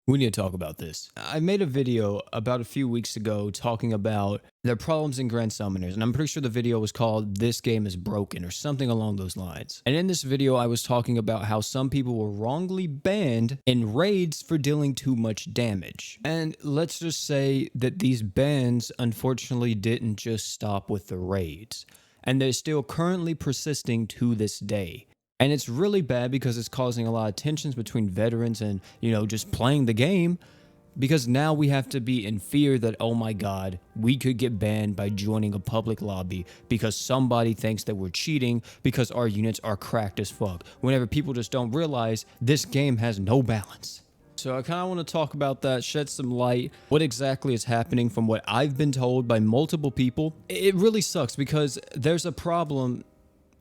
We need to talk about this. I made a video about a few weeks ago talking about the problems in Grand Summoners, and I'm pretty sure the video was called "This Game is Broken" or something along those lines. And in this video, I was talking about how some people were wrongly banned in raids for dealing too much damage. And let's just say that these bans unfortunately didn't just stop with the raids, and they're still currently persisting to this day. And it's really bad because it's causing a lot of tensions between veterans and, just playing the game. Because now we have to be in fear that, oh my God, we could get banned by joining a public lobby because somebody thinks that we're cheating because our units are cracked as fuck. Whenever people just don't realize this game has no balance. So I kind of want to talk about that, shed some light, what exactly is happening from what I've been told by multiple people. It really sucks because there's a problem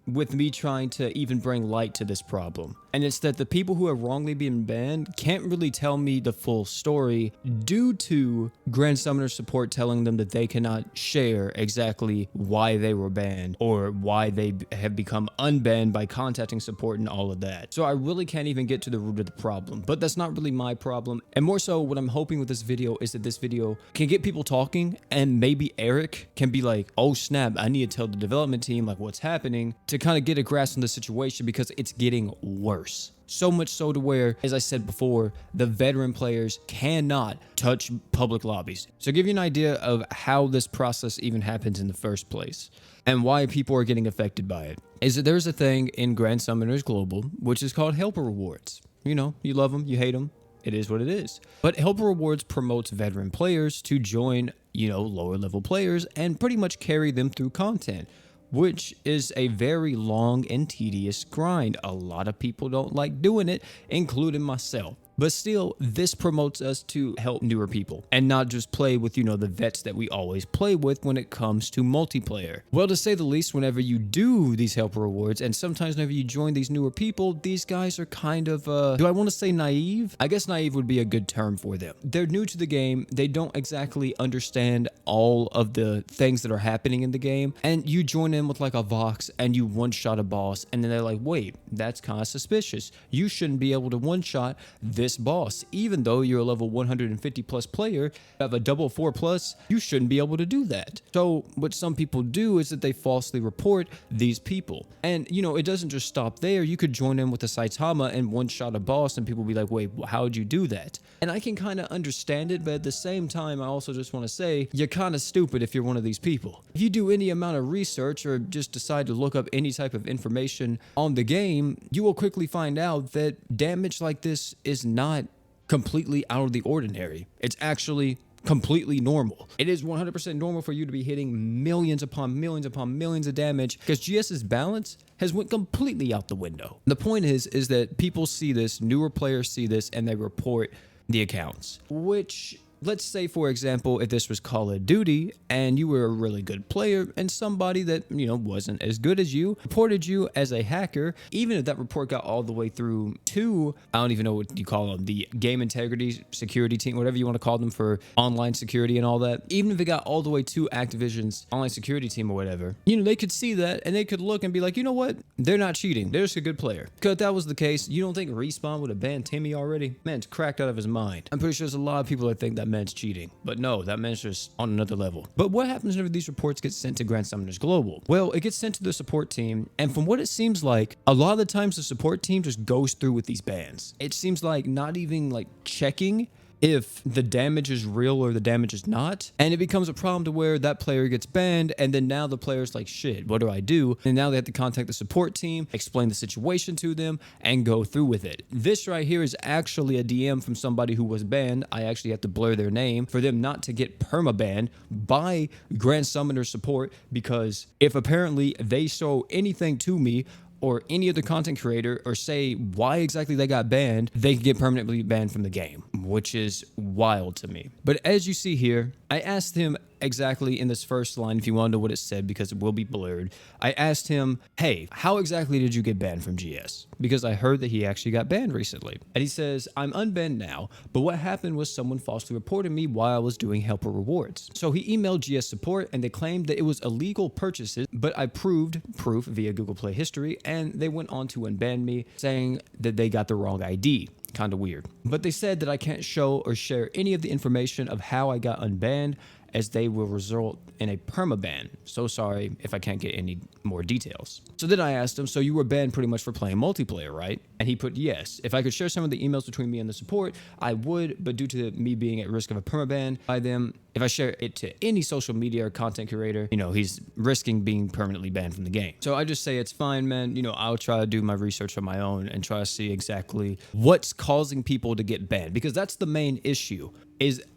with me trying to even bring light to this problem. And it's that the people who have wrongly been banned can't really tell me the full story due to Grand Summoner support telling them that they cannot share exactly why they were banned or why they have become unbanned by contacting support and all of that. So I really can't even get to the root of the problem, but that's not really my problem. And more so what I'm hoping with this video is that this video can get people talking, and maybe Eric can be like, oh snap, I need to tell the development team like what's happening to kind of get a grasp on the situation because it's getting worse. So much so to where, as I said before, the veteran players cannot touch public lobbies. So give you an idea of how this process even happens in the first place and why people are getting affected by it. Is that there's a thing in Grand Summoners Global, which is called Helper Rewards. You love them, you hate them. It is what it is. But Helper Rewards promotes veteran players to join, lower level players and pretty much carry them through content, which is a very long and tedious grind. A lot of people don't like doing it, including myself. But still, this promotes us to help newer people and not just play with, the vets that we always play with when it comes to multiplayer. Well, to say the least, whenever you do these helper rewards and sometimes whenever you join these newer people, these guys are kind of, do I want to say naive? I guess naive would be a good term for them. They're new to the game. They don't exactly understand all of the things that are happening in the game. And you join in with like a Vox and you one-shot a boss, and then they're like, wait, that's kind of suspicious. You shouldn't be able to one-shot this boss. Even though you're a level 150 plus player, have a double 4 plus, you shouldn't be able to do that. So what some people do is that they falsely report these people. And it doesn't just stop there. You could join in with a Saitama and one shot a boss and people be like, wait, how'd you do that? And I can kind of understand it, but at the same time, I also just want to say you're kind of stupid if you're one of these people. If you do any amount of research or just decide to look up any type of information on the game, you will quickly find out that damage like this is not completely out of the ordinary. It's actually completely normal. It is 100% normal for you to be hitting millions upon millions upon millions of damage because GS's balance has went completely out the window. The point is that people see this, newer players see this, and they report the accounts, which, let's say, for example, if this was Call of Duty and you were a really good player and somebody that, wasn't as good as you reported you as a hacker, even if that report got all the way through to, I don't even know what you call them, the game integrity security team, whatever you want to call them for online security and all that, even if it got all the way to Activision's online security team or whatever, they could see that and they could look and be like, you know what? They're not cheating. They're just a good player. Because if that was the case, you don't think Respawn would have banned Timmy already? Man's cracked out of his mind. I'm pretty sure there's a lot of people that think that man's cheating, but no, that man's just on another level. But what happens whenever these reports get sent to Grand Summoners Global? Well, it gets sent to the support team, and from what it seems like, a lot of the times the support team just goes through with these bans. It seems like not even like checking if the damage is real or the damage is not, and it becomes a problem to where that player gets banned, and then now the player's like, shit, what do I do? And now they have to contact the support team, explain the situation to them, and go through with it. This right here is actually a DM from somebody who was banned. I actually have to blur their name for them not to get perma-banned by Grand Summoner support, because if apparently they show anything to me or any other content creator or say why exactly they got banned, they can get permanently banned from the game, which is wild to me. But as you see here, I asked him exactly in this first line, if you want to know what it said, because it will be blurred. I asked him, hey, how exactly did you get banned from GS? Because I heard that he actually got banned recently. And he says, I'm unbanned now, but what happened was someone falsely reported me while I was doing helper rewards. So he emailed GS support and they claimed that it was illegal purchases, but I proved proof via Google Play history, and they went on to unban me, saying that they got the wrong ID. Kind of weird. But they said that I can't show or share any of the information of how I got unbanned, as they will result in a permaban. So sorry if I can't get any more details. So then I asked him, so you were banned pretty much for playing multiplayer, right? And he put yes. If I could share some of the emails between me and the support, I would, but due to me being at risk of a permaban by them, if I share it to any social media or content creator, he's risking being permanently banned from the game. So I just say it's fine, man. I'll try to do my research on my own and try to see exactly what's causing people to get banned, because that's the main issue.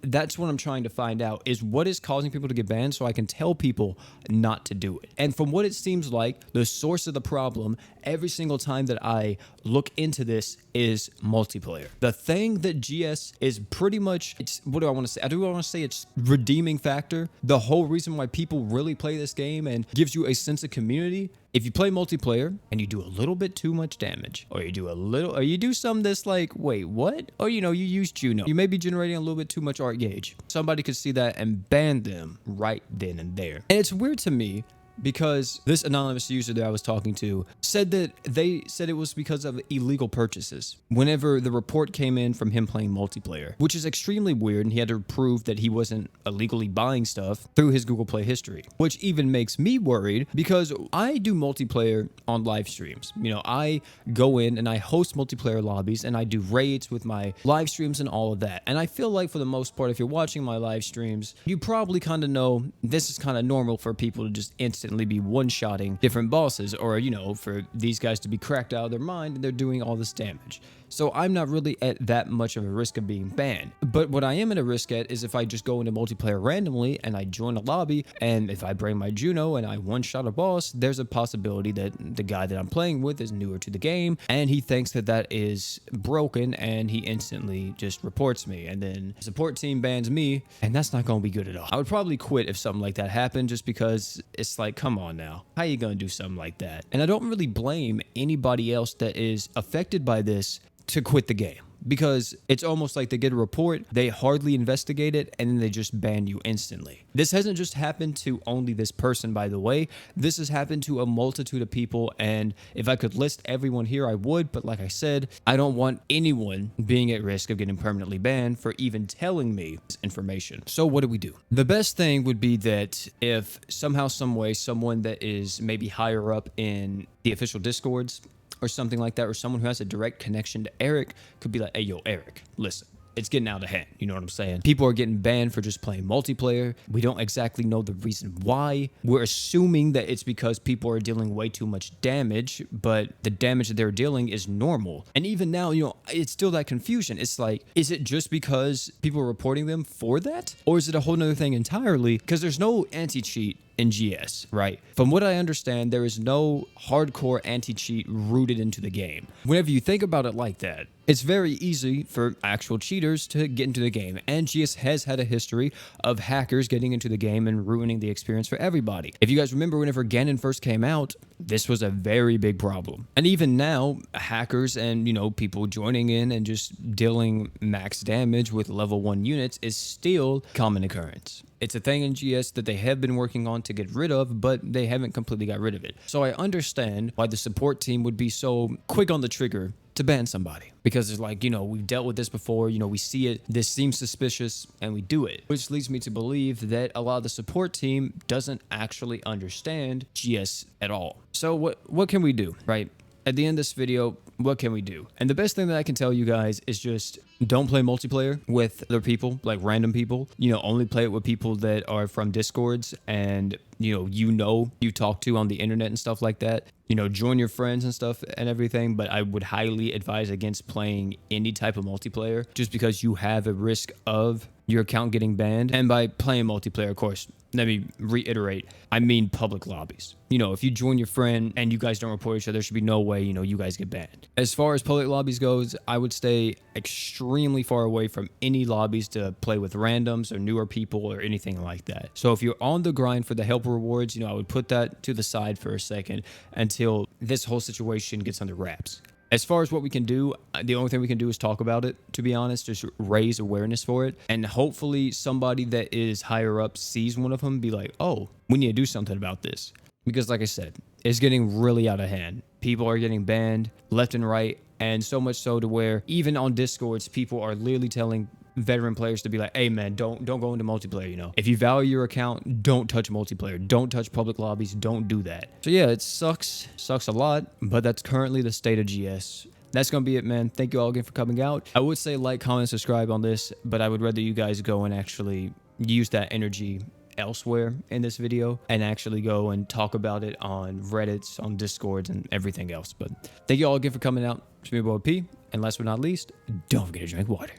That's what I'm trying to find out, is what is causing people to get banned, so I can tell people not to do it. And from what it seems like, the source of the problem every single time that I look into this is multiplayer. The thing that GS is pretty much, what do I want to say? I do want to say it's redeeming factor. The whole reason why people really play this game and gives you a sense of community. If you play multiplayer and you do a little bit too much damage, or you do something that's like, wait, what? Or, you use Juno. You may be generating a little bit too much art gauge. Somebody could see that and ban them right then and there. And it's weird to me, because this anonymous user that I was talking to said that they said it was because of illegal purchases whenever the report came in from him playing multiplayer, which is extremely weird, and he had to prove that he wasn't illegally buying stuff through his Google Play history, which even makes me worried, because I do multiplayer on live streams. I go in and I host multiplayer lobbies and I do raids with my live streams and all of that. And I feel like for the most part, if you're watching my live streams, you probably kind of know this is kind of normal for people to just instantly be one-shotting different bosses, or for these guys to be cracked out of their mind and they're doing all this damage. So I'm not really at that much of a risk of being banned. But what I am at a risk at is if I just go into multiplayer randomly and I join a lobby, and if I bring my Juno and I one-shot a boss, there's a possibility that the guy that I'm playing with is newer to the game and he thinks that that is broken, and he instantly just reports me, and then the support team bans me, and that's not going to be good at all. I would probably quit if something like that happened, just because it's like, come on now, how you going to do something like that? And I don't really blame anybody else that is affected by this to quit the game, because it's almost like they get a report, they hardly investigate it, and then they just ban you instantly. This hasn't just happened to only this person, by the way. This has happened to a multitude of people, and if I could list everyone here, I would, but like I said, I don't want anyone being at risk of getting permanently banned for even telling me this information. So what do we do? The best thing would be that if somehow, some way, someone that is maybe higher up in the official Discords or something like that, or someone who has a direct connection to Eric could be like, hey, yo, Eric, listen, it's getting out of hand. You know what I'm saying? People are getting banned for just playing multiplayer. We don't exactly know the reason why. We're assuming that it's because people are dealing way too much damage, but the damage that they're dealing is normal. And even now, it's still that confusion. It's like, is it just because people are reporting them for that? Or is it a whole nother thing entirely? Because there's no anti-cheat in GS, right? From what I understand, there is no hardcore anti-cheat rooted into the game. Whenever you think about it like that, it's very easy for actual cheaters to get into the game, and GS has had a history of hackers getting into the game and ruining the experience for everybody. If you guys remember, whenever Ganon first came out, this was a very big problem. And even now, hackers and, people joining in and just dealing max damage with level 1 units is still common occurrence. It's a thing in GS that they have been working on to get rid of, but they haven't completely got rid of it. So I understand why the support team would be so quick on the trigger to ban somebody, because it's like, we've dealt with this before, we see it, this seems suspicious, and we do it. Which leads me to believe that a lot of the support team doesn't actually understand GS at all. So what can we do, right? At the end of this video, what can we do? And the best thing that I can tell you guys is just don't play multiplayer with other people, like random people. Only play it with people that are from Discords and you talk to on the internet and stuff like that. Join your friends and stuff and everything, but I would highly advise against playing any type of multiplayer, just because you have a risk of your account getting banned. And by playing multiplayer, of course, let me reiterate, I mean public lobbies. If you join your friend and you guys don't report each other, there should be no way, you guys get banned. As far as public lobbies goes, I would stay extremely far away from any lobbies to play with randoms or newer people or anything like that. So if you're on the grind for the help rewards, I would put that to the side for a second until this whole situation gets under wraps. As far as what we can do, the only thing we can do is talk about it, to be honest, just raise awareness for it. And hopefully somebody that is higher up sees one of them, be like, oh, we need to do something about this. Because like I said, it's getting really out of hand. People are getting banned left and right. And so much so to where even on Discords, people are literally telling veteran players to be like, hey man, don't go into multiplayer. If you value your account, don't touch multiplayer, don't touch public lobbies, don't do that. So yeah, it sucks a lot, but that's currently the state of GS. That's gonna be it, man. Thank you all again for coming out. I would say like, comment, subscribe on this, but I would rather you guys go and actually use that energy elsewhere in this video and actually go and talk about it on Reddits, on Discords, and everything else. But thank you all again for coming out. It's me, boy P, and last but not least, don't forget to drink water.